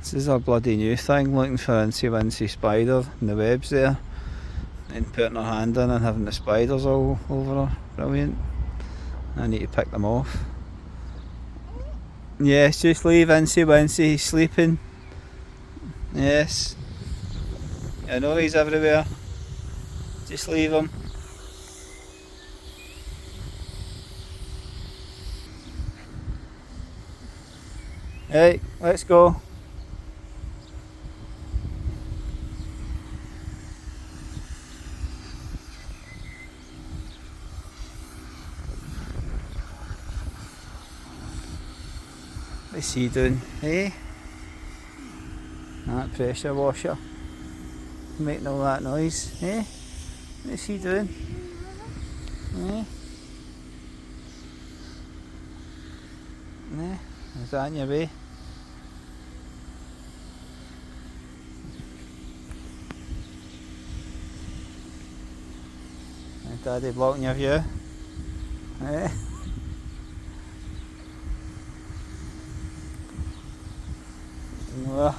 This is a bloody new thing, looking for Incy Wincy spider in the webs there, and putting her hand in and having the spiders all over her. Brilliant. I need to pick them off. Yes, just leave Incy Wincy, he's sleeping. Yes. I know he's everywhere. Just leave him. Hey, let's go. What's he doing? Hey? That pressure washer. Making all that noise. Hey? What's he doing? Hey? Nah, is that in your way? Is Daddy blocking your view? Eh? Well.